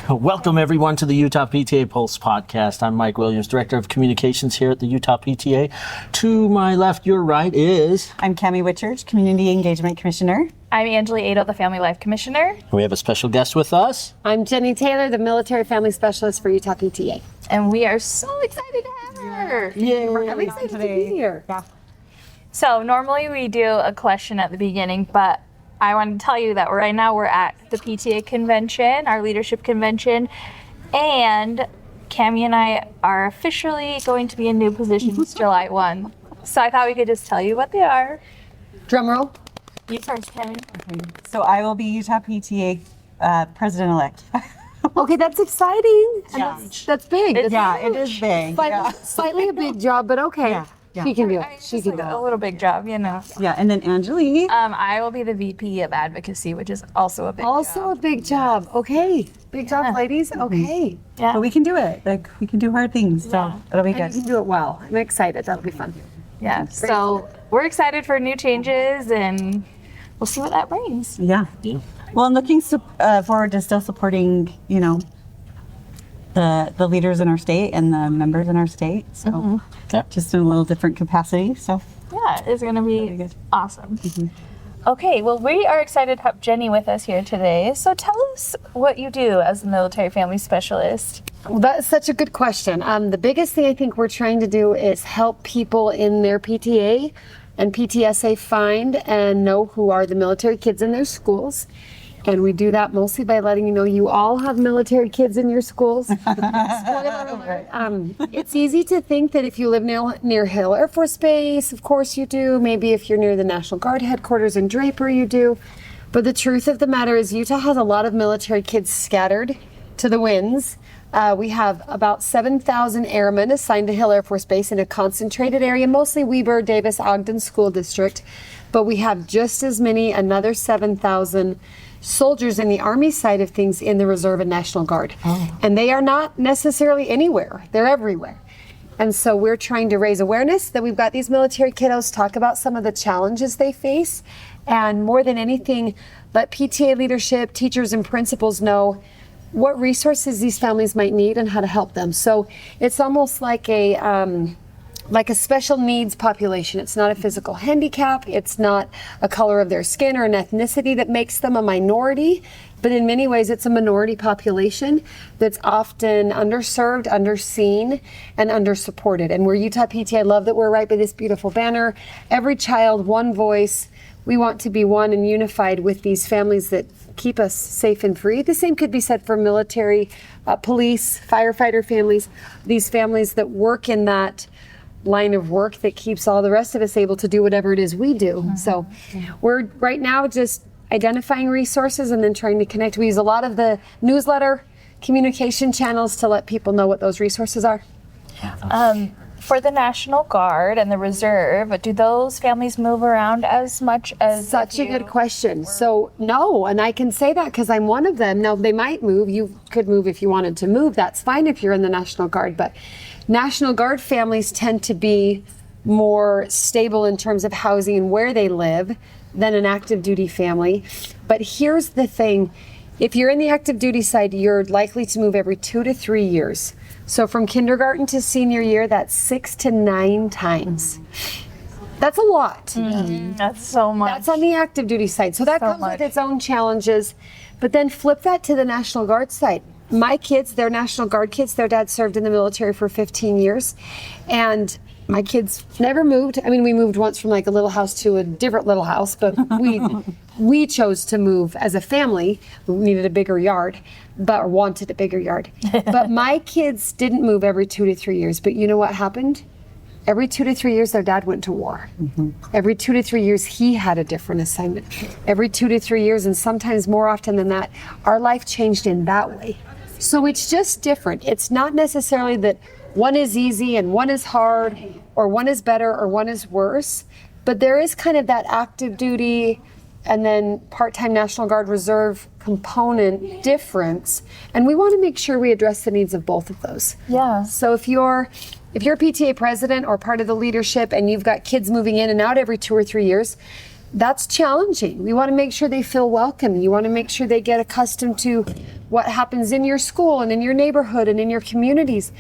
Welcome, everyone, to the Utah PTA Pulse podcast. I'm Mike Williams, Director of Communications here at the Utah PTA. To my left, your right is... I'm Cammy Whitchurch, Community Engagement Commissioner. I'm Angelee, Aedo, the Family Life Commissioner. We have a special guest with us. I'm Jenny Taylor, the Military Family Specialist for Utah PTA. And we are so excited to have her. Yay, I'm excited to be here. Yeah. So normally we do a question at the beginning, but I want to tell you that right now we're at the PTA convention, our leadership convention, and Cammy and I are officially going to be in new positions July 1. So I thought we could just tell you what they are. Drum roll. You first, Cammy. Okay. So I will be Utah PTA President-elect. Okay, that's exciting. Yeah. That's big. It's- It is big. Slightly a big job, but okay. Yeah. She can do it. It's She just can like do a it. little big job, you know. Yeah, and then Angelee. I will be the VP of Advocacy, which is also a big Also job. a big job. Okay. Big job, ladies. Okay. Yeah. But we can do it. Like, we can do hard things. So it'll be And good. you can do it well. I'm excited. That'll be fun. Yeah. So we're excited for new changes, and we'll see what that brings. Yeah. Well, I'm looking forward to still supporting, the leaders in our state and the members in our state. So just in a little different capacity. So Yeah, it's going to be good. awesome. Okay, well, we are excited to have Jenny with us here today. So tell us what you do as a military family specialist. Well, that's such a good question. The biggest thing I think we're trying to do is help people in their PTA and PTSA find and know who are the military kids in their schools. And we do that mostly by letting you know you all have military kids in your schools. Spoiler alert. It's easy to think that if you live near Hill Air Force Base, of course you do. Maybe if you're near the National Guard headquarters in Draper, you do. But the truth of the matter is Utah has a lot of military kids scattered to the winds. We have about 7,000 airmen assigned to Hill Air Force Base in a concentrated area, mostly Weber, Davis, Ogden School District. But we have just as many, another 7,000 soldiers in the Army side of things in the Reserve and National Guard. And they are not necessarily anywhere. They're everywhere. And so we're trying to raise awareness that we've got these military kiddos, talk about some of the challenges they face, and more than anything, let PTA leadership, teachers, and principals know what resources these families might need and how to help them. So it's almost like a special needs population. It's not a physical handicap. It's not a color of their skin or an ethnicity that makes them a minority. But in many ways, it's a minority population that's often underserved, underseen, and undersupported. And we're Utah PTA. I love that we're right by this beautiful banner. Every child, one voice. We want to be one and unified with these families that keep us safe and free. The same could be said for military, police, firefighter families, these families that work in that line of work that keeps all the rest of us able to do whatever it is we do. So we're right now just identifying resources and then trying to connect. We use a lot of the newsletter communication channels to let people know what those resources are. For the National Guard and the Reserve, do those families move around as much as Such a good question. So no, and I can say that because I'm one of them. Now they might move. You could move if you wanted to move. That's fine if you're in the National Guard. But National Guard families tend to be more stable in terms of housing and where they live than an active duty family. But here's the thing. If you're in the active duty side, you're likely to move every 2 to 3 years. So from kindergarten to senior year, that's 6 to 9 times. That's a lot. That's so much. That's on the active duty side. So that comes with its own challenges. But then flip that to the National Guard side. My kids, they're National Guard kids. Their dad served in the military for 15 years. And my kids never moved. I mean, we moved once from like a little house to a different little house, but we chose to move as a family. We needed a bigger yard, but wanted a bigger yard. But my kids didn't move every 2 to 3 years. But you know what happened? Every 2 to 3 years, their dad went to war. Every 2 to 3 years, he had a different assignment. Every 2 to 3 years, and sometimes more often than that, our life changed in that way. So it's just different. It's not necessarily that one is easy and one is hard, or one is better or one is worse, but there is kind of that active duty and then part-time National Guard Reserve component difference. And we want to make sure we address the needs of both of those. Yeah. So if you're a PTA president or part of the leadership and you've got kids moving in and out every 2 or 3 years, that's challenging. We want to make sure they feel welcome. You want to make sure they get accustomed to what happens in your school and in your neighborhood and in your communities.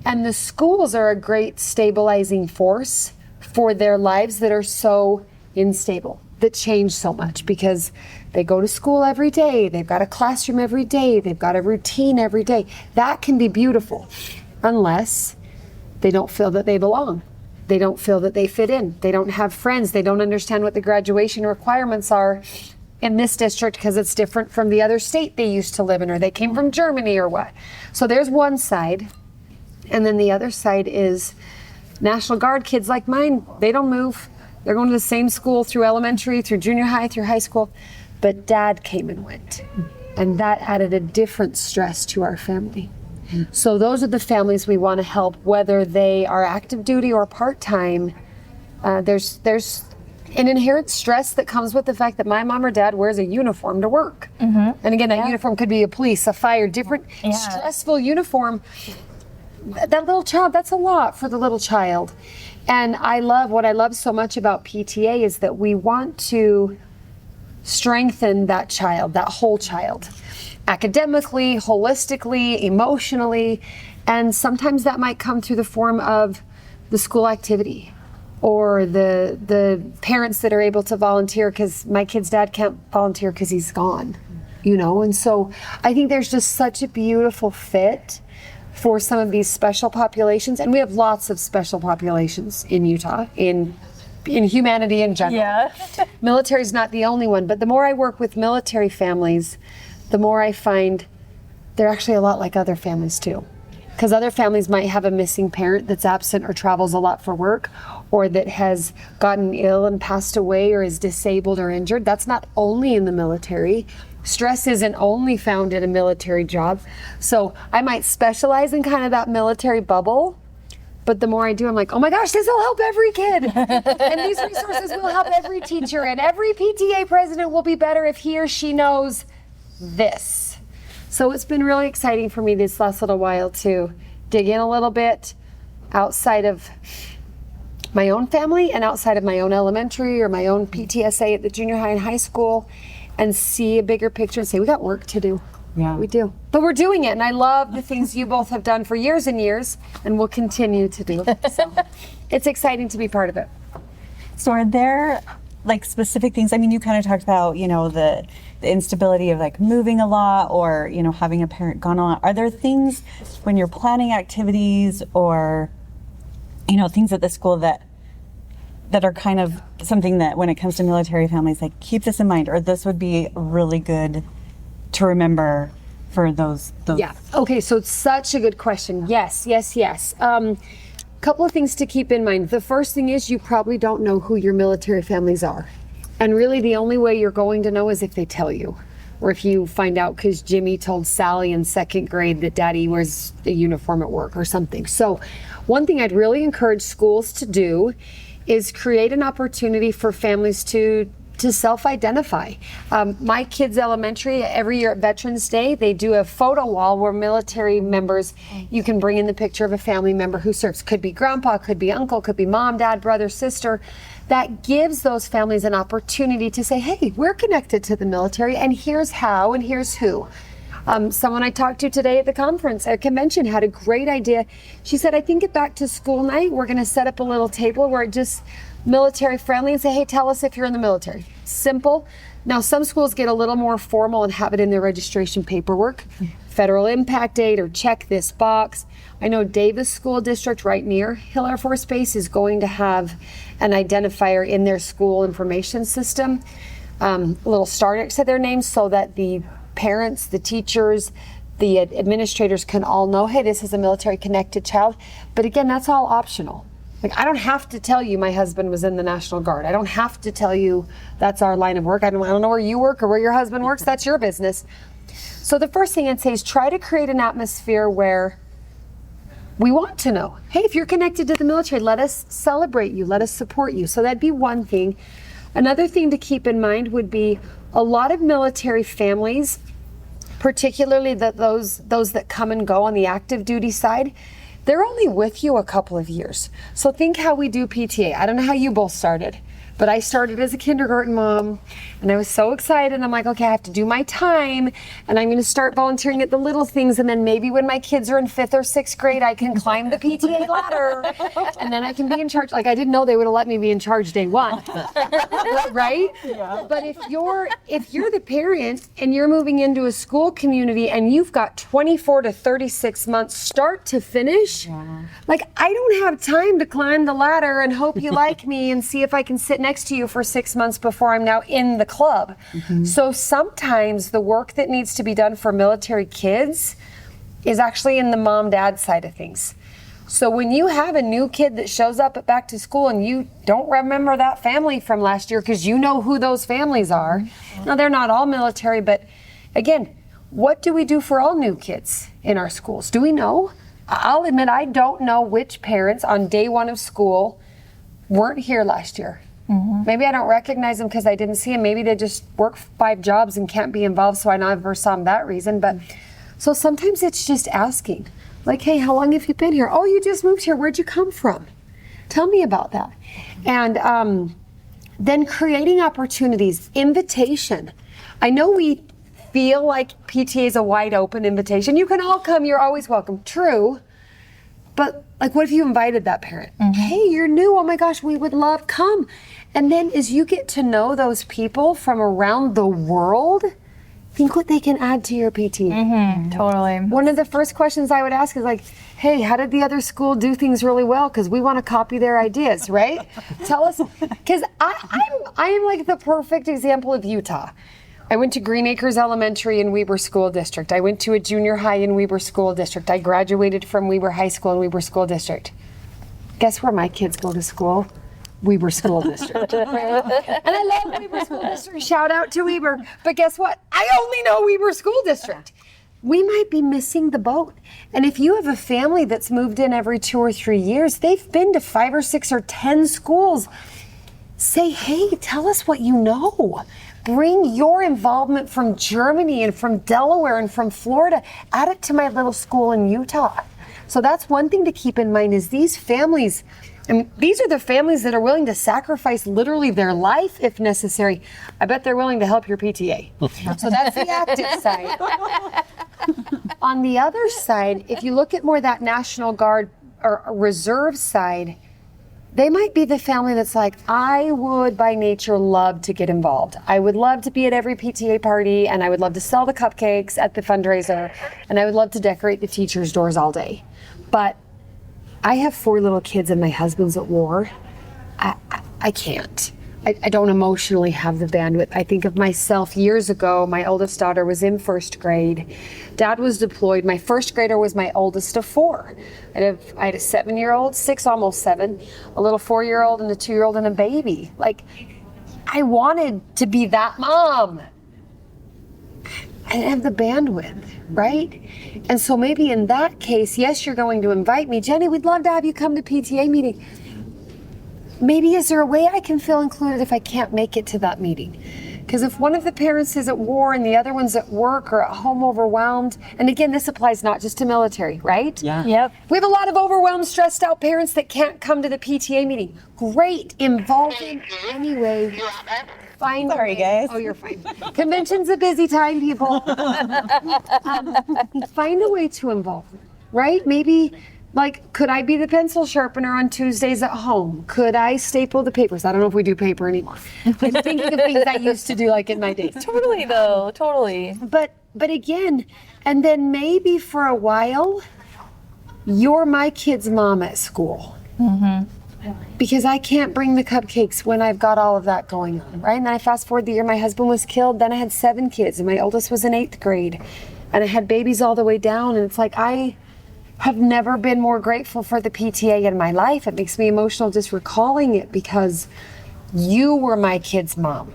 And the schools are a great stabilizing force for their lives that are so unstable, that change so much, because they go to school every day, they've got a classroom every day, they've got a routine every day. That can be beautiful, unless they don't feel that they belong. They don't feel that they fit in. They don't have friends. They don't understand what the graduation requirements are in this district because it's different from the other state they used to live in, or they came from Germany or what. So there's one side. And then the other side is National Guard kids like mine. They don't move. They're going to the same school through elementary, through junior high, through high school. But Dad came and went. And that added a different stress to our family. So those are the families we want to help, whether they are active duty or part-time. There's an inherent stress that comes with the fact that my mom or dad wears a uniform to work. And again, that uniform could be a police, a fire, different stressful uniform. That little child, that's a lot for the little child. And what I love so much about PTA is that we want to strengthen that child, that whole child. Academically, holistically, emotionally, and sometimes that might come through the form of the school activity or the parents that are able to volunteer, because my kid's dad can't volunteer because he's gone, and so I think there's just such a beautiful fit for some of these special populations, and we have lots of special populations in Utah, in humanity in general. Military is not the only one, but the more I work with military families, the more I find they're actually a lot like other families too. Because other families might have a missing parent that's absent or travels a lot for work, or that has gotten ill and passed away, or is disabled or injured. That's not only in the military. Stress isn't only found in a military job. So I might specialize in kind of that military bubble, but the more I do, I'm like, oh my gosh, this will help every kid. And these resources will help every teacher, and every PTA president will be better if he or she knows this. So it's been really exciting for me this last little while to dig in a little bit outside of my own family and outside of my own elementary or my own PTSA at the junior high and high school, and see a bigger picture and say, we got work to do. Yeah, we do. But we're doing it, and I love the things you both have done for years and years, and will continue to do. So it's exciting to be part of it. So are there specific things? I mean, you kind of talked about, the instability of moving a lot, or, having a parent gone a lot. Are there things when you're planning activities or, things at the school that are kind of something that when it comes to military families, keep this in mind, or this would be really good to remember for those? Yeah. Okay. So it's such a good question. Yes. Couple of things to keep in mind. The first thing is you probably don't know who your military families are. And really the only way you're going to know is if they tell you, or if you find out because Jimmy told Sally in second grade that Daddy wears a uniform at work or something. So one thing I'd really encourage schools to do is create an opportunity for families to self-identify. My kids' elementary, every year at Veterans Day, they do a photo wall where military members, you can bring in the picture of a family member who serves. Could be grandpa, could be uncle, could be mom, dad, brother, sister. That gives those families an opportunity to say, hey, we're connected to the military, and here's how, and here's who. Someone I talked to today at the convention had a great idea. She said, I think at back to school night, we're gonna set up a little table where it just military friendly, and say, hey, tell us if you're in the military. Simple. Now, some schools get a little more formal and have it in their registration paperwork. Federal impact date, or check this box. I know Davis School District right near Hill Air Force Base is going to have an identifier in their school information system, a little star next to their names, so that the parents, the teachers, the administrators can all know, hey, this is a military connected child. But again, that's all optional. I don't have to tell you my husband was in the National Guard. I don't have to tell you that's our line of work. I don't know where you work or where your husband works. That's your business. So the first thing I'd say is try to create an atmosphere where we want to know, hey, if you're connected to the military, let us celebrate you, let us support you. So that'd be one thing. Another thing to keep in mind would be a lot of military families, particularly those that come and go on the active duty side, they're only with you a couple of years. So think how we do PTA. I don't know how you both started, But I started as a kindergarten mom, and I was so excited. I'm like, okay, I have to do my time, and I'm going to start volunteering at the little things, and then maybe when my kids are in 5th or 6th grade, I can climb the PTA ladder, and then I can be in charge. Like, I didn't know they would have let me be in charge day one, right? Yeah. But if you're the parent and you're moving into a school community and you've got 24 to 36 months start to finish, like, I don't have time to climb the ladder and hope you like me and see if I can sit next to you for 6 months before I'm now in the club. So sometimes the work that needs to be done for military kids is actually in the mom-dad side of things. So when you have a new kid that shows up at back to school and you don't remember that family from last year because you know who those families are. Now, they're not all military, but again, what do we do for all new kids in our schools? Do we know? I'll admit I don't know which parents on day one of school weren't here last year. Maybe I don't recognize them because I didn't see them. Maybe they just work 5 jobs and can't be involved, so I never saw them that reason. But so sometimes it's just asking, like, hey, how long have you been here? Oh, you just moved here. Where'd you come from? Tell me about that. And then creating opportunities, invitation. I know we feel like PTA is a wide open invitation. You can all come. You're always welcome. True. But like, what if you invited that parent? Hey, you're new. Oh my gosh, we would love, come. And then as you get to know those people from around the world, think what they can add to your PTA. Totally. One of the first questions I would ask is like, hey, how did the other school do things really well? Because we want to copy their ideas, right? Tell us, because I am like the perfect example of Utah. I went to Green Acres Elementary in Weber School District. I went to a junior high in Weber School District. I graduated from Weber High School in Weber School District. Guess where my kids go to school? Weber School District. And I love Weber School District. Shout out to Weber. But guess what? I only know Weber School District. We might be missing the boat. And if you have a family that's moved in every 2 or 3 years, they've been to 5 or 6 or 10 schools. Say, hey, tell us what you know. Bring your involvement from Germany and from Delaware and from Florida. Add it to my little school in Utah. So that's one thing to keep in mind is these families, and these are the families that are willing to sacrifice literally their life if necessary. I bet they're willing to help your PTA. So that's the active side. On the other side, if you look at more that National Guard or reserve side, they might be the family that's like, I would by nature love to get involved. I would love to be at every PTA party, and I would love to sell the cupcakes at the fundraiser, and I would love to decorate the teachers' doors all day. But I have 4 little kids and my husband's at war. I can't. I don't emotionally have the bandwidth. I think of myself years ago, my oldest daughter was in 1st grade. Dad was deployed. My 1st grader was my oldest of 4. I had a 7-year-old, 6, almost 7, a little 4-year-old and a 2-year-old and a baby. Like, I wanted to be that mom. I didn't have the bandwidth, right? And so maybe in that case, yes, you're going to invite me. Jenny, we'd love to have you come to PTA meeting. Maybe is there a way I can feel included if I can't make it to that meeting? Because if one of the parents is at war and the other one's at work or at home overwhelmed, and again, this applies not just to military, right? Yeah. Yep. We have a lot of overwhelmed, stressed out parents that can't come to the PTA meeting. Great, involve them anyway. Find Sorry, guys. Oh, you're fine. Convention's a busy time, people. Find a way to involve them, right? Maybe, like, could I be the pencil sharpener on Tuesdays at home? Could I staple the papers? I don't know if we do paper anymore. I'm thinking of things I used to do, like, in my days. Totally, though. Totally. But again, and then maybe for a while, you're my kid's mom at school. Because I can't bring the cupcakes when I've got all of that going on, right? And then I fast forward the year my husband was killed, then I had 7 kids, and my oldest was in 8th grade. And I had babies all the way down, and it's like, I have never been more grateful for the PTA in my life. It makes me emotional just recalling it because you were my kid's mom.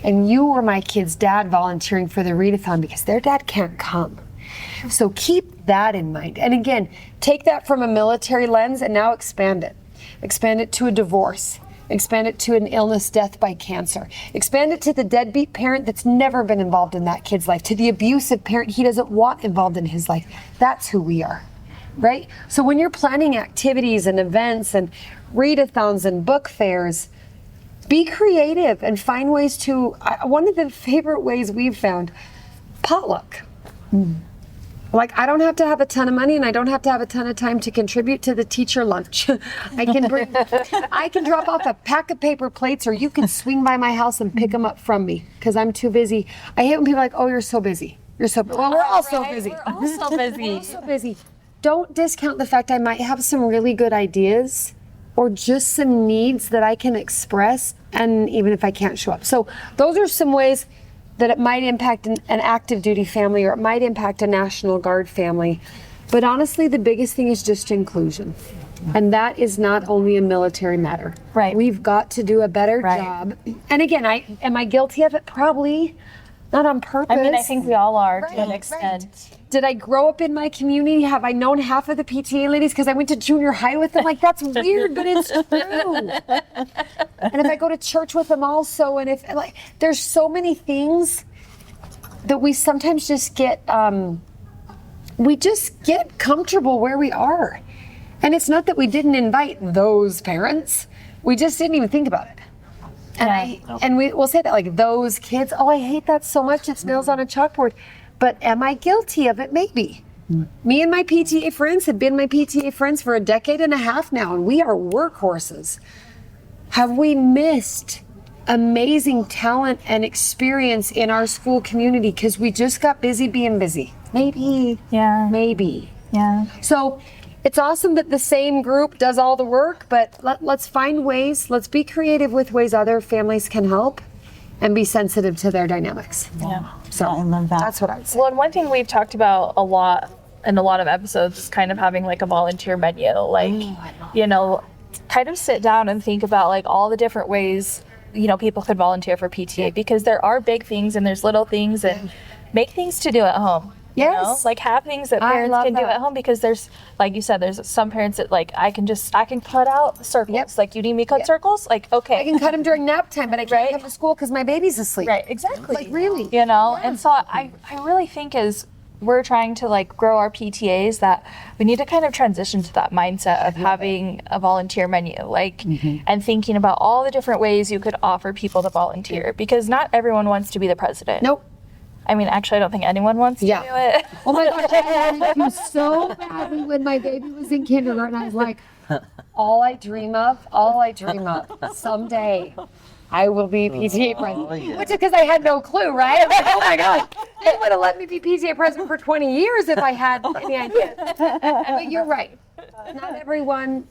And you were my kid's dad volunteering for the readathon because their dad can't come. So keep that in mind. And again, take that from a military lens and now expand it. Expand it to a divorce. Expand it to an illness, death by cancer. Expand it to the deadbeat parent that's never been involved in that kid's life, to the abusive parent he doesn't want involved in his life. That's who we are, right? So when you're planning activities and events and readathons and book fairs, be creative and find ways to, one of the favorite ways we've found, potluck. Like, I don't have to have a ton of money and I don't have to have a ton of time to contribute to the teacher lunch. I can drop off a pack of paper plates, or you can swing by my house and pick them up from me because I'm too busy. I hate when people are like, oh, you're so busy. You're so busy. Well, we're all so busy. We're all so busy. We're all so busy. Don't discount the fact I might have some really good ideas or just some needs that I can express, and even if I can't show up. So those are some ways that it might impact an active duty family, or it might impact a National Guard family. But honestly, the biggest thing is just inclusion. And that is not only a military matter. Right. We've got to do a better Right. job. And again, am I guilty of it? Probably. Not on purpose. I mean, I think we all are to Right, an right. extent. Did I grow up in my community? Have I known half of the PTA ladies because I went to junior high with them? Like, that's weird, but it's true. And if I go to church with them also, and if, like, there's so many things that we sometimes just get, we just get comfortable where we are. And it's not that we didn't invite those parents. We just didn't even think about it. And we'll say that, like, those kids, oh, I hate that so much, it's nails on a chalkboard. But am I guilty of it? Maybe. Me and my PTA friends have been my PTA friends for a decade and a half now, and we are workhorses. Have we missed amazing talent and experience in our school community because we just got busy being busy? Maybe. Yeah. Maybe. Yeah. So it's awesome that the same group does all the work, but let's find ways, let's be creative with ways other families can help and be sensitive to their dynamics. Yeah. So I love that. that's what I would say. Well, and one thing we've talked about a lot in a lot of episodes is kind of having like a volunteer menu. Like, you know, kind of sit down and think about like all the different ways, you know, people could volunteer for PTA, because there are big things and there's little things, and make things to do at home. You know? Yes. Like have things that I parents love can do that. at home, because there's, like you said, there's some parents that like, I can cut out circles. Yep. Like, you need me to cut Yep. circles? Like, okay. I can cut them during nap time, but I can't Right. come to school because my baby's asleep. Right, exactly. Like, really? You know, and so I really think as we're trying to like grow our PTAs, that we need to kind of transition to that mindset of having a volunteer menu, like, and thinking about all the different ways you could offer people to volunteer, because not everyone wants to be the president. Nope. I mean, actually, I don't think anyone wants to do it. Oh my gosh, I wanted you so badly when my baby was in kindergarten. I was like, all I dream of, someday I will be PTA president. yeah. Which is because I had no clue, right? I'm like, oh my God, they would have let me be PTA president for 20 years if I had any idea. But you're right. Not everyone.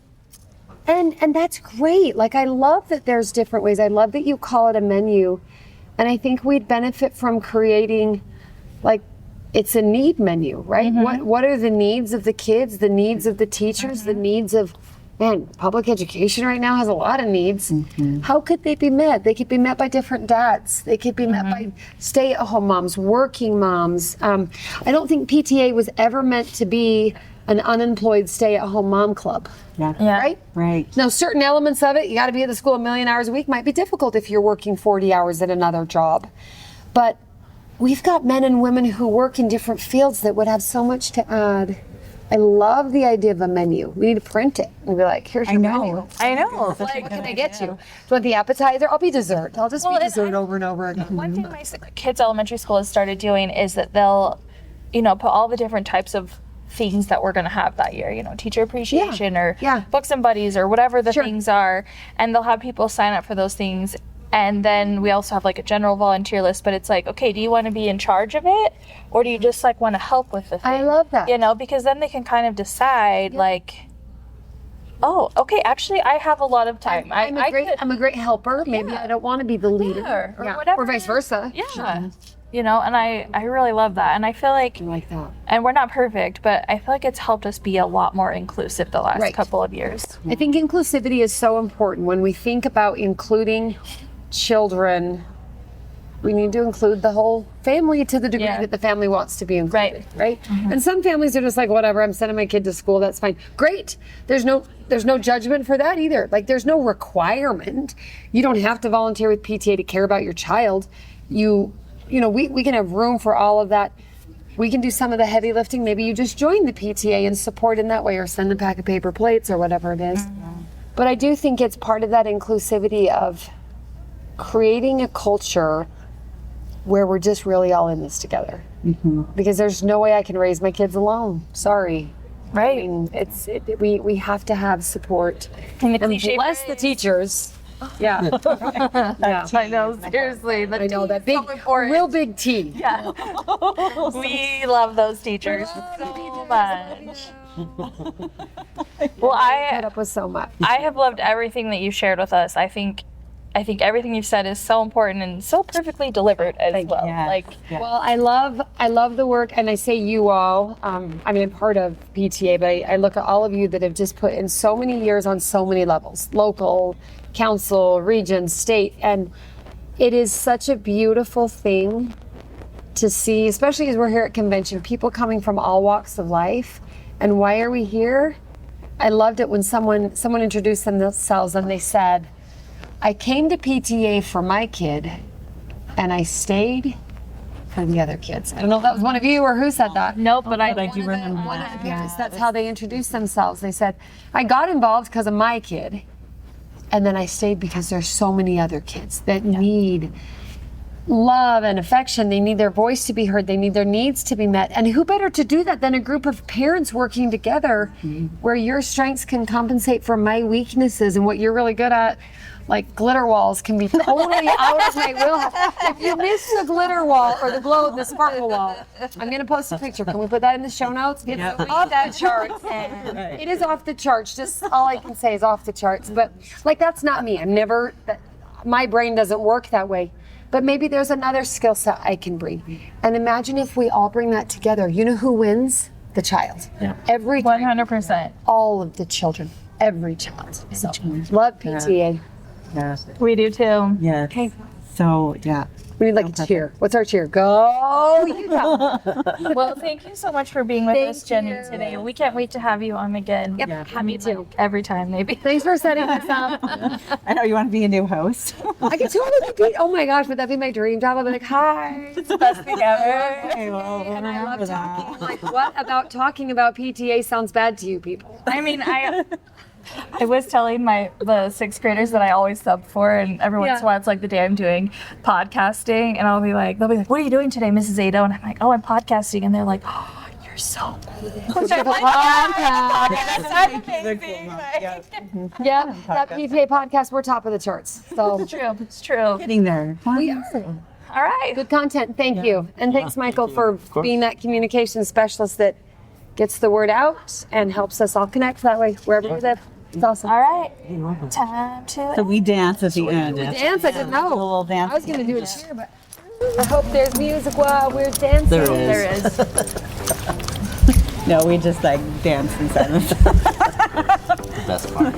And that's great. Like, I love that there's different ways. I love that you call it a menu. And I think we'd benefit from creating, like, it's a need menu, right? What are the needs of the kids, the needs of the teachers, the needs of, man, public education right now has a lot of needs. How could they be met? They could be met by different dads. They could be met by stay-at-home moms, working moms. I don't think PTA was ever meant to be an unemployed stay-at-home mom club. Yeah. Right? Right. Now, certain elements of it, you got to be at the school a million hours a week, might be difficult if you're working 40 hours at another job. But we've got men and women who work in different fields that would have so much to add. I love the idea of a menu. We need to print it and be like, here's your menu. I know. Like, what can I get you? Do you want the appetizer? I'll be dessert. I'll just Well, be and dessert over and over again. One thing my kids' elementary school has started doing is that they'll, you know, put all the different types of things that we're going to have that year, you know, teacher appreciation or books and buddies or whatever the things are, and they'll have people sign up for those things. And then we also have like a general volunteer list, but it's like, okay, do you want to be in charge of it, or do you just like want to help with the thing? I love that. You know, because then they can kind of decide like, oh, okay, actually I have a lot of time. I'm a great helper. Maybe I don't want to be the leader. or whatever. Or vice versa. Yeah. You know, and I really love that. And I feel like, I like that. and we're not perfect, but I feel like it's helped us be a lot more inclusive the last Right. couple of years. I think inclusivity is so important. When we think about including children, we need to include the whole family to the degree that the family wants to be included, right? And some families are just like, whatever, I'm sending my kid to school, that's fine. Great. There's no judgment for that either. Like, there's no requirement. You don't have to volunteer with PTA to care about your child. You know, we can have room for all of that. We can do some of the heavy lifting. Maybe you just join the PTA and support in that way, or send a pack of paper plates or whatever it is. But I do think it's part of that inclusivity of creating a culture where we're just really all in this together. Because there's no way I can raise my kids alone. Sorry. Right. I mean, we have to have support. And the And cliche bless the phrase- teachers. Yeah. Yeah. I know, seriously. I know that big, so important. real big T. Yeah. We love those teachers so much. Well, Put up with so much. I have loved everything that you shared with us. I think everything you've said is so important and so perfectly delivered as well. Yeah. Like, Well, I love the work, and I say you all. I mean, I'm part of PTA, but I look at all of you that have just put in so many years on so many levels: local, council, region, state, and it is such a beautiful thing to see, especially as we're here at convention, people coming from all walks of life. And why are we here? I loved it when someone introduced themselves and they said, "I came to PTA for my kid, and I stayed for the other kids." I don't know if that was one of you or who said that. nope, but I do remember One of the parents, that's how they introduced themselves. They said, "I got involved because of my kid, and then I stayed because there's so many other kids that need love and affection. They need their voice to be heard. They need their needs to be met. And who better to do that than a group of parents working together where your strengths can compensate for my weaknesses, and what you're really good at, like glitter walls, can be totally out of my wheelhouse. If you miss the glitter wall or the sparkle wall, I'm going to post a picture. Can we put that in the show notes? It's off the charts. It is off the charts. Just all I can say is off the charts. But like, that's not me. My brain doesn't work that way. But maybe there's another skill set I can bring. And imagine if we all bring that together. You know who wins? The child. Yeah. Every time. 100%. All of the children. Every child. So, love PTA. Yeah. We do too. Yeah. Okay. So, yeah. We need like a cheer. What's our cheer? Go Utah. Well, thank you so much for being with us, Jenny, you. today. We can't wait to have you on again. Yep. Yeah. Me too. Every time, maybe. Thanks for setting this up. I know you want to be a new host. I could totally be. Oh my gosh, would that be my dream job? I'd be like, hi. It's the best thing ever. Okay, well, And I love remember talking. that. Like, what about talking about PTA sounds bad to you people? I mean, I was telling the sixth graders that I always sub for, and every once in a while it's like the day I'm doing podcasting, and they'll be like, "What are you doing today, Mrs. Aedo?" And I'm like, "Oh, I'm podcasting," and they're like, "Oh, you're so cool." That's amazing. Yeah, that PTA podcast, we're top of the charts. So It's true. Getting there. we are. All right. Good content. Thank you. And thanks, Michael, for being that communication specialist that gets the word out and helps us all connect that way wherever we live. It's awesome. All right. Time to. So we dance at the end. Dance, I didn't A know. little dance. I was going to do a cheer, but I hope there's music while we're dancing. There is. There is. No, we just like dance in silence. Best part.